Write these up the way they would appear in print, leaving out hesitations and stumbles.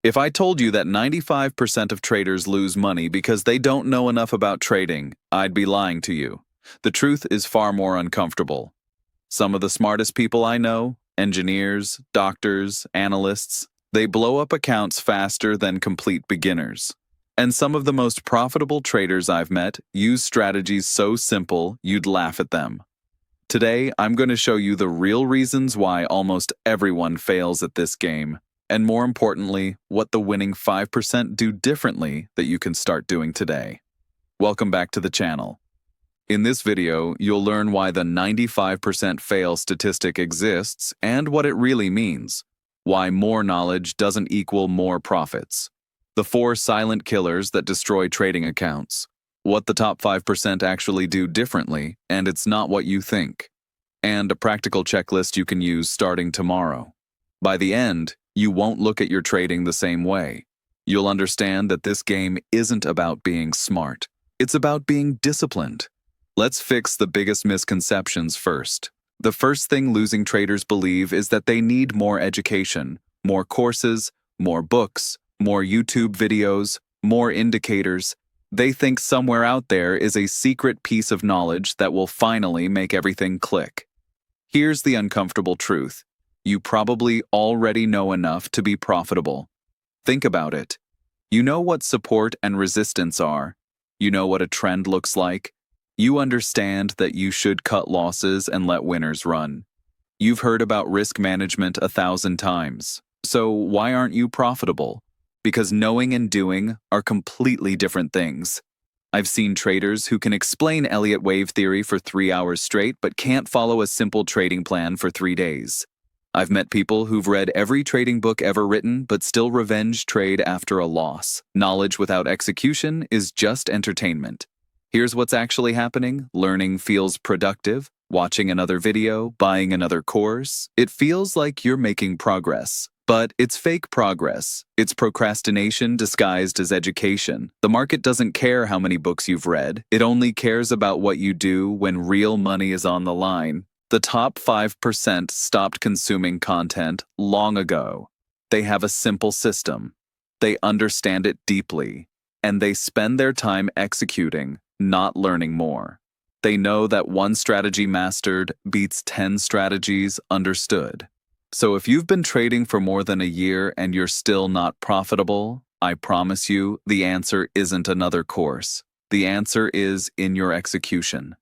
If I told you that 95% of traders lose money because they don't know enough about trading, I'd be lying to you. The truth is far more uncomfortable. Some of the smartest people I know, engineers, doctors, analysts, they blow up accounts faster than complete beginners. And some of the most profitable traders I've met use strategies so simple you'd laugh at them. Today, I'm going to show you the real reasons why almost everyone fails at this game, and more importantly, what the winning 5% do differently that you can start doing today. Welcome back to the channel. In this video, you'll learn why the 95% fail statistic exists and what it really means, why more knowledge doesn't equal more profits, the 4 silent killers that destroy trading accounts, what the top 5% actually do differently, and it's not what you think, and a practical checklist you can use starting tomorrow. By the end, you won't look at your trading the same way. You'll understand that this game isn't about being smart. It's about being disciplined. Let's fix the biggest misconceptions first. The first thing losing traders believe is that they need more education, more courses, more books, more YouTube videos, more indicators. They think somewhere out there is a secret piece of knowledge that will finally make everything click. Here's the uncomfortable truth. You probably already know enough to be profitable. Think about it. You know what support and resistance are. You know what a trend looks like. You understand that you should cut losses and let winners run. You've heard about risk management 1,000 times. So why aren't you profitable? Because knowing and doing are completely different things. I've seen traders who can explain Elliott wave theory for 3 hours straight but can't follow a simple trading plan for 3 days. I've met people who've read every trading book ever written but still revenge trade after a loss. Knowledge without execution is just entertainment. Here's what's actually happening. Learning feels productive. Watching another video, buying another course, it feels like you're making progress. But it's fake progress. It's procrastination disguised as education. The market doesn't care how many books you've read. It only cares about what you do when real money is on the line. The top 5% stopped consuming content long ago. They have a simple system. They understand it deeply. And they spend their time executing, not learning more. They know that one strategy mastered beats 10 strategies understood. So if you've been trading for more than a year and you're still not profitable, I promise you the answer isn't another course. The answer is in your execution.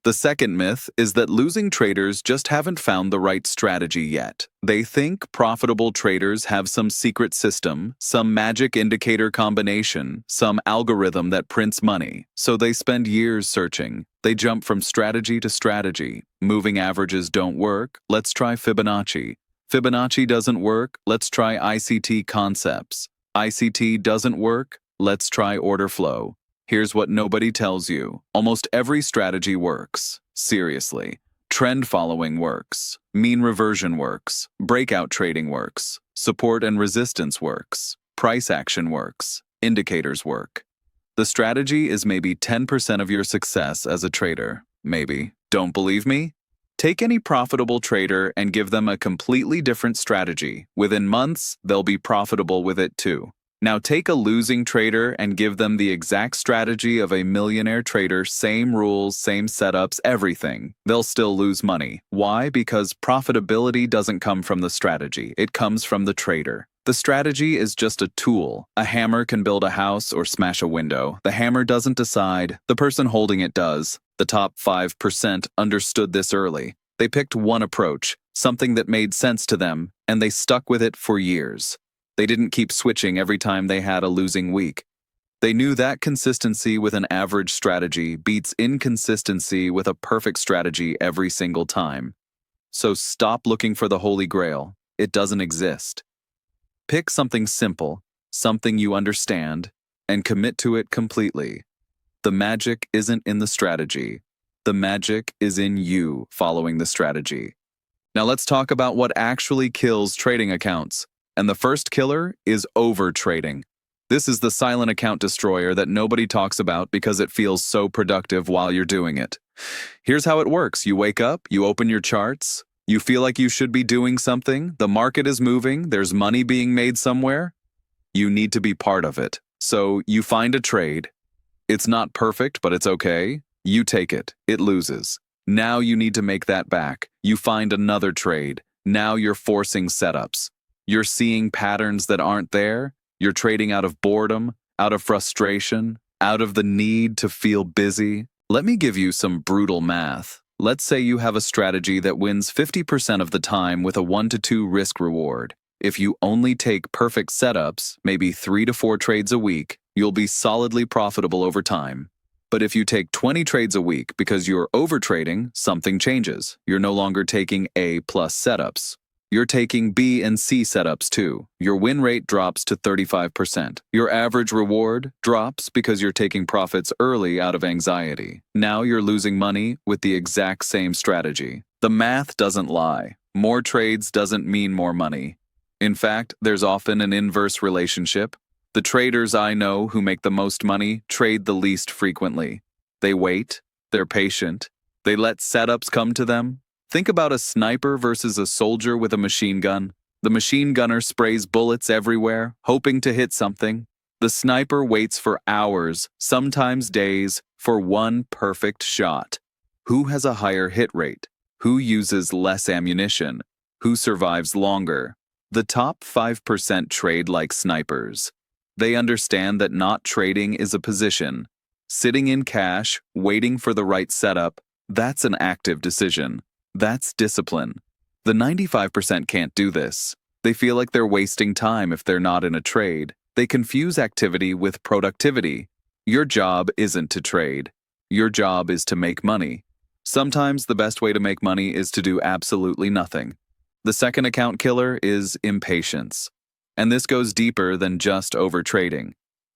The second myth is that losing traders just haven't found the right strategy yet. They think profitable traders have some secret system, some magic indicator combination, some algorithm that prints money. So they spend years searching. They jump from strategy to strategy. Moving averages don't work. Let's try Fibonacci. Fibonacci doesn't work. Let's try ICT concepts. ICT doesn't work. Let's try order flow. Here's what nobody tells you. Almost every strategy works. Seriously. Trend following works. Mean reversion works. Breakout trading works. Support and resistance works. Price action works. Indicators work. The strategy is maybe 10% of your success as a trader. Maybe. Don't believe me? Take any profitable trader and give them a completely different strategy. Within months, they'll be profitable with it too. Now take a losing trader and give them the exact strategy of a millionaire trader, same rules, same setups, everything. They'll still lose money. Why? Because profitability doesn't come from the strategy. It comes from the trader. The strategy is just a tool. A hammer can build a house or smash a window. The hammer doesn't decide. The person holding it does. The top 5% understood this early. They picked one approach, something that made sense to them, and they stuck with it for years. They didn't keep switching every time they had a losing week. They knew that consistency with an average strategy beats inconsistency with a perfect strategy every single time. So stop looking for the Holy Grail. It doesn't exist. Pick something simple, something you understand, and commit to it completely. The magic isn't in the strategy. The magic is in you following the strategy. Now let's talk about what actually kills trading accounts. And the first killer is overtrading. This is the silent account destroyer that nobody talks about because it feels so productive while you're doing it. Here's how it works. You wake up, you open your charts, you feel like you should be doing something, the market is moving, there's money being made somewhere. You need to be part of it. So you find a trade. It's not perfect, but it's okay. You take it. It loses. Now you need to make that back. You find another trade. Now you're forcing setups. You're seeing patterns that aren't there. You're trading out of boredom, out of frustration, out of the need to feel busy. Let me give you some brutal math. Let's say you have a strategy that wins 50% of the time with a 1 to 2 risk reward. If you only take perfect setups, maybe 3 to 4 trades a week, you'll be solidly profitable over time. But if you take 20 trades a week because you're overtrading, something changes. You're no longer taking A plus setups. You're taking B and C setups too. Your win rate drops to 35%. Your average reward drops because you're taking profits early out of anxiety. Now you're losing money with the exact same strategy. The math doesn't lie. More trades doesn't mean more money. In fact, there's often an inverse relationship. The traders I know who make the most money trade the least frequently. They wait, they're patient, they let setups come to them. Think about a sniper versus a soldier with a machine gun. The machine gunner sprays bullets everywhere, hoping to hit something. The sniper waits for hours, sometimes days, for one perfect shot. Who has a higher hit rate? Who uses less ammunition? Who survives longer? The top 5% trade like snipers. They understand that not trading is a position. Sitting in cash, waiting for the right setup, that's an active decision. That's discipline. The 95% can't do this. They feel like they're wasting time if they're not in a trade. They confuse activity with productivity. Your job isn't to trade. Your job is to make money. Sometimes the best way to make money is to do absolutely nothing. The second account killer is impatience. And this goes deeper than just overtrading.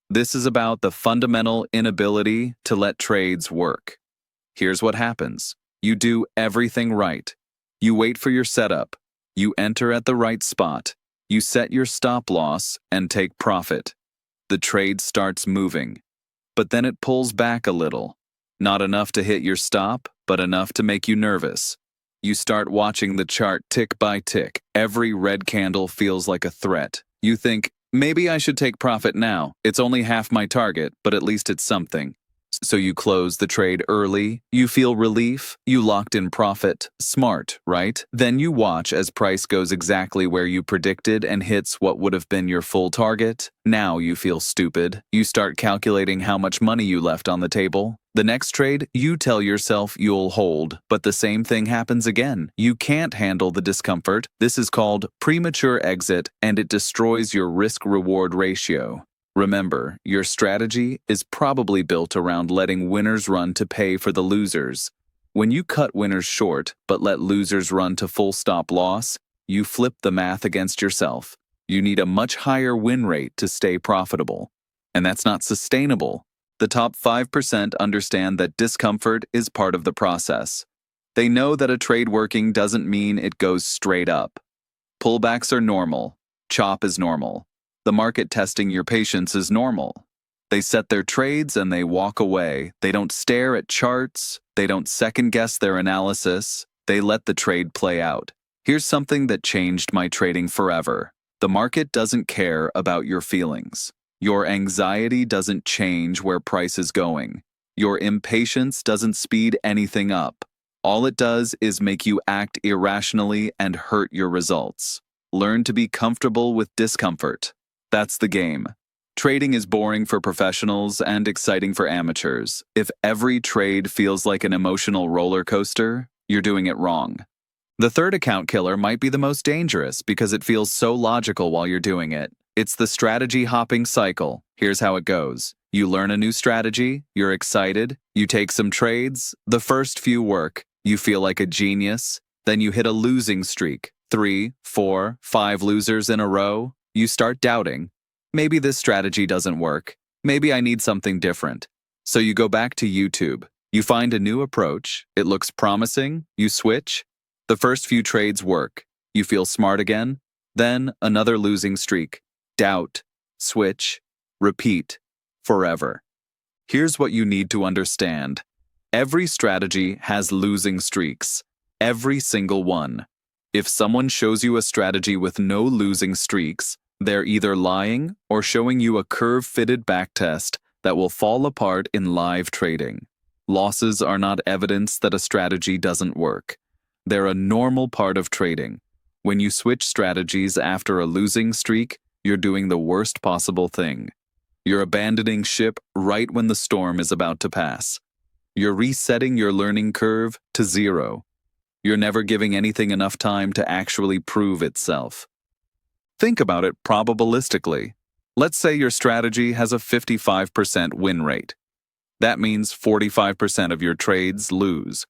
This is about the fundamental inability to let trades work. Here's what happens. You do everything right. You wait for your setup. You enter at the right spot. You set your stop loss and take profit. The trade starts moving. But then it pulls back a little. Not enough to hit your stop, but enough to make you nervous. You start watching the chart tick by tick. Every red candle feels like a threat. You think, maybe I should take profit now. It's only half my target, but at least it's something. So you close the trade early, you feel relief, you locked in profit. Smart, right? Then you watch as price goes exactly where you predicted and hits what would have been your full target. Now you feel stupid. You start calculating how much money you left on the table. The next trade, you tell yourself you'll hold, but the same thing happens again. You can't handle the discomfort. This is called premature exit, and it destroys your risk-reward ratio. Remember, your strategy is probably built around letting winners run to pay for the losers. When you cut winners short, but let losers run to full stop loss, you flip the math against yourself. You need a much higher win rate to stay profitable. And that's not sustainable. The top 5% understand that discomfort is part of the process. They know that a trade working doesn't mean it goes straight up. Pullbacks are normal. Chop is normal. The market testing your patience is normal. They set their trades and they walk away. They don't stare at charts. They don't second-guess their analysis. They let the trade play out. Here's something that changed my trading forever. The market doesn't care about your feelings. Your anxiety doesn't change where price is going. Your impatience doesn't speed anything up. All it does is make you act irrationally and hurt your results. Learn to be comfortable with discomfort. That's the game. Trading is boring for professionals and exciting for amateurs. If every trade feels like an emotional roller coaster, you're doing it wrong. The third account killer might be the most dangerous because it feels so logical while you're doing it. It's the strategy hopping cycle. Here's how it goes. You learn a new strategy, you're excited, you take some trades, the first few work, you feel like a genius, then you hit a losing streak. 3, 4, 5 losers in a row. You start doubting. Maybe this strategy doesn't work. Maybe I need something different. So you go back to YouTube. You find a new approach. It looks promising. You switch. The first few trades work. You feel smart again. Then another losing streak. Doubt. Switch. Repeat. Forever. Here's what you need to understand. Every strategy has losing streaks. Every single one. If someone shows you a strategy with no losing streaks, They're either lying or showing you a curve-fitted backtest that will fall apart in live trading. Losses are not evidence that a strategy doesn't work. They're a normal part of trading. When you switch strategies after a losing streak, you're doing the worst possible thing. You're abandoning ship right when the storm is about to pass. You're resetting your learning curve to 0. You're never giving anything enough time to actually prove itself. Think about it probabilistically. Let's say your strategy has a 55% win rate. That means 45% of your trades lose.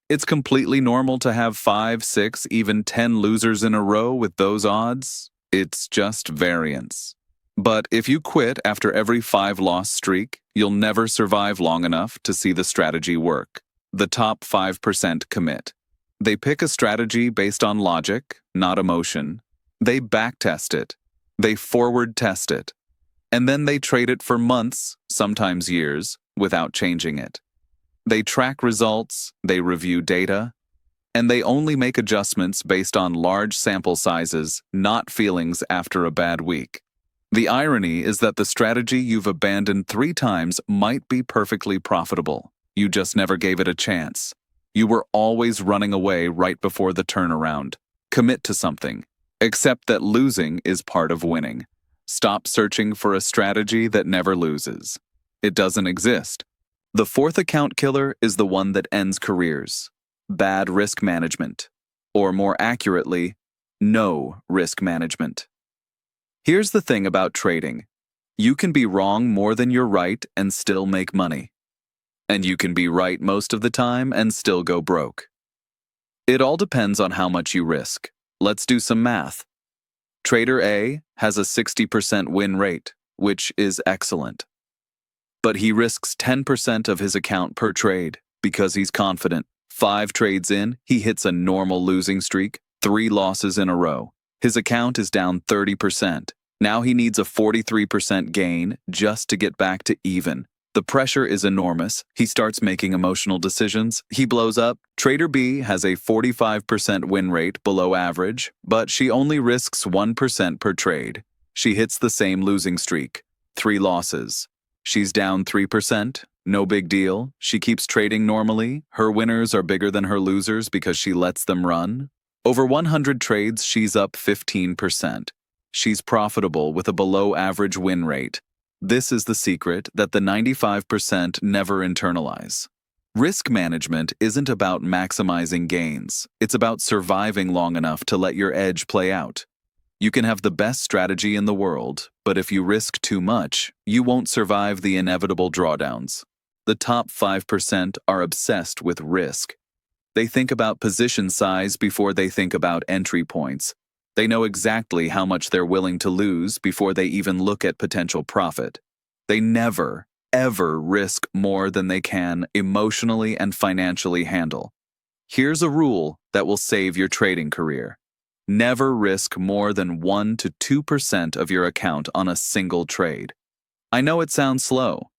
It's completely normal to have 5, 6, even 10 losers in a row with those odds. It's just variance. But if you quit after every 5-loss streak, you'll never survive long enough to see the strategy work. The top 5% commit. They pick a strategy based on logic, not emotion. They backtest it. They forward test it. And then they trade it for months, sometimes years, without changing it. They track results, they review data, and they only make adjustments based on large sample sizes, not feelings after a bad week. The irony is that the strategy you've abandoned 3 times might be perfectly profitable. You just never gave it a chance. You were always running away right before the turnaround. Commit to something. Accept that losing is part of winning. Stop searching for a strategy that never loses. It doesn't exist. The 4th account killer is the one that ends careers. Bad risk management. Or more accurately, no risk management. Here's the thing about trading. You can be wrong more than you're right and still make money. And you can be right most of the time and still go broke. It all depends on how much you risk. Let's do some math. Trader A has a 60% win rate, which is excellent. But he risks 10% of his account per trade because he's confident. 5 trades in, he hits a normal losing streak, 3 losses in a row. His account is down 30%. Now he needs a 43% gain just to get back to even. The pressure is enormous. He starts making emotional decisions. He blows up. Trader B has a 45% win rate below average, but she only risks 1% per trade. She hits the same losing streak. 3 losses. She's down 3%. No big deal. She keeps trading normally. Her winners are bigger than her losers because she lets them run. Over 100 trades, she's up 15%. She's profitable with a below-average win rate. This is the secret that the 95% never internalize. Risk management isn't about maximizing gains. It's about surviving long enough to let your edge play out. You can have the best strategy in the world, but if you risk too much, you won't survive the inevitable drawdowns. The top 5% are obsessed with risk. They think about position size before they think about entry points. They know exactly how much they're willing to lose before they even look at potential profit. They never, ever risk more than they can emotionally and financially handle. Here's a rule that will save your trading career. Never risk more than 1 to 2% of your account on a single trade. I know it sounds slow.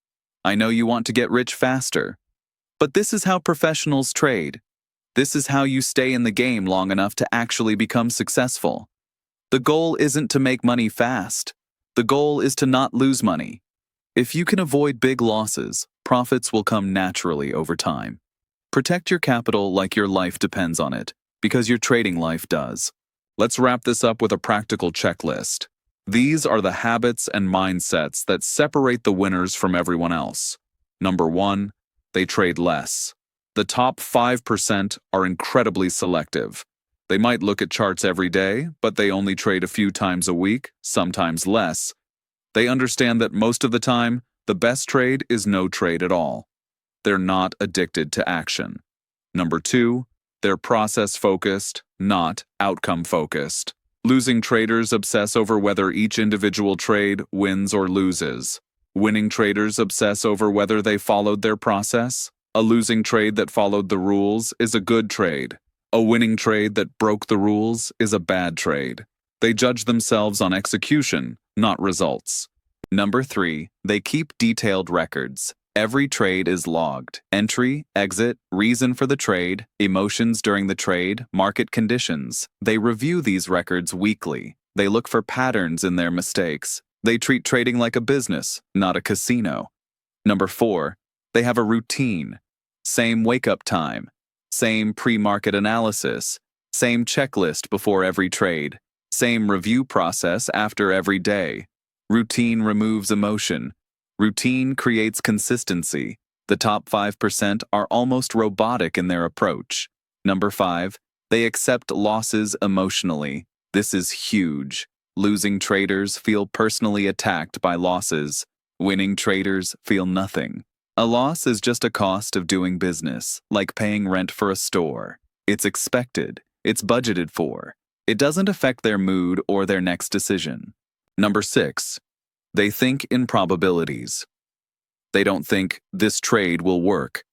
I know you want to get rich faster. But this is how professionals trade. This is how you stay in the game long enough to actually become successful. The goal isn't to make money fast. The goal is to not lose money. If you can avoid big losses, profits will come naturally over time. Protect your capital like your life depends on it, because your trading life does. Let's wrap this up with a practical checklist. These are the habits and mindsets that separate the winners from everyone else. Number 1, they trade less. The top 5% are incredibly selective. They might look at charts every day, but they only trade a few times a week, sometimes less. They understand that most of the time, the best trade is no trade at all. They're not addicted to action. Number 2, they're process-focused, not outcome-focused. Losing traders obsess over whether each individual trade wins or loses. Winning traders obsess over whether they followed their process. A losing trade that followed the rules is a good trade. A winning trade that broke the rules is a bad trade. They judge themselves on execution, not results. Number 3, they keep detailed records. Every trade is logged. Entry, exit, reason for the trade, emotions during the trade, market conditions. They review these records weekly. They look for patterns in their mistakes. They treat trading like a business, not a casino. Number 4, they have a routine. Same wake-up time, same pre-market analysis, same checklist before every trade, same review process after every day. Routine removes emotion. Routine creates consistency. The top 5% are almost robotic in their approach. Number 5, they accept losses emotionally. This is huge. Losing traders feel personally attacked by losses. Winning traders feel nothing. A loss is just a cost of doing business, like paying rent for a store. It's expected. It's budgeted for. It doesn't affect their mood or their next decision. Number 6, they think in probabilities. They don't think this trade will work.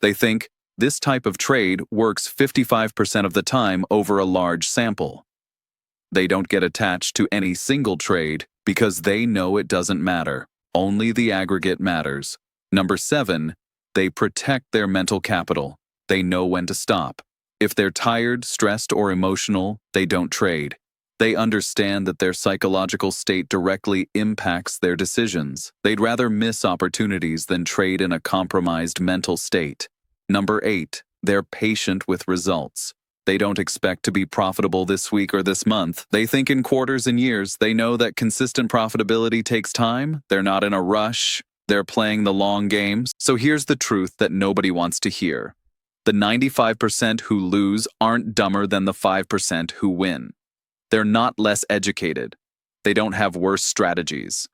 They think this type of trade works 55% of the time over a large sample. They don't get attached to any single trade because they know it doesn't matter. Only the aggregate matters. Number 7, they protect their mental capital. They know when to stop. If they're tired, stressed, or emotional, they don't trade. They understand that their psychological state directly impacts their decisions. They'd rather miss opportunities than trade in a compromised mental state. Number 8, they're patient with results. They don't expect to be profitable this week or this month. They think in quarters and years. They know that consistent profitability takes time. They're not in a rush. They're playing the long games. So here's the truth that nobody wants to hear. The 95% who lose aren't dumber than the 5% who win. They're not less educated. They don't have worse strategies.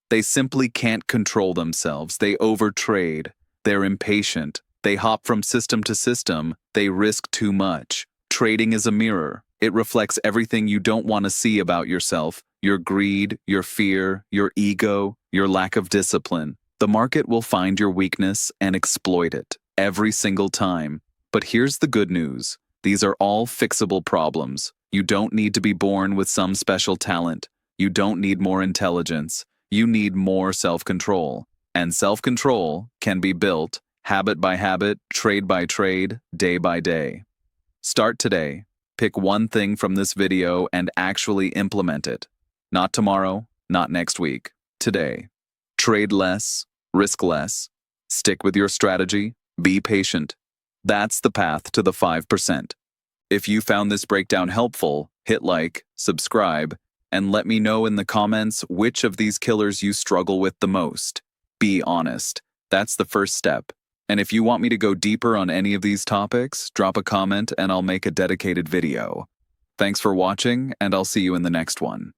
They simply can't control themselves. They overtrade. They're impatient. They hop from system to system. They risk too much. Trading is a mirror. It reflects everything you don't want to see about yourself: your greed, your fear, your ego, your lack of discipline. The market will find your weakness and exploit it every single time. But here's the good news. These are all fixable problems. You don't need to be born with some special talent. You don't need more intelligence. You need more self-control. And self-control can be built habit by habit, trade by trade, day by day. Start today. Pick one thing from this video and actually implement it. Not tomorrow, not next week. Today. Trade less, risk less. Stick with your strategy. Be patient. That's the path to the 5%. If you found this breakdown helpful, hit like, subscribe, and let me know in the comments which of these killers you struggle with the most. Be honest. That's the first step. And if you want me to go deeper on any of these topics, drop a comment and I'll make a dedicated video. Thanks for watching, and I'll see you in the next one.